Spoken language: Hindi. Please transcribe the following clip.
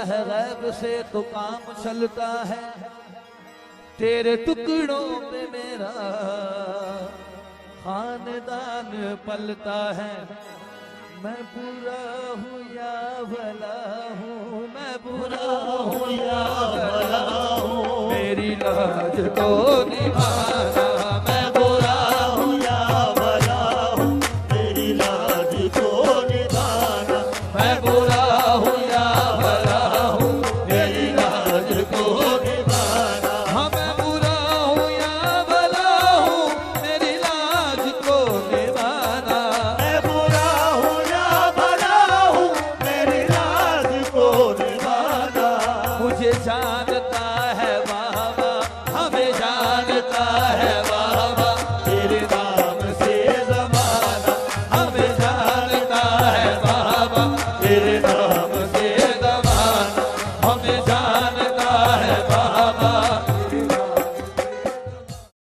है गैब से तो काम चलता है, तेरे टुकड़ों पे मेरा खानदान पलता है। मैं बुरा हूँ या भला हूँ, मैं बुरा हूँ या भला हूँ, मेरी लाज तो निभा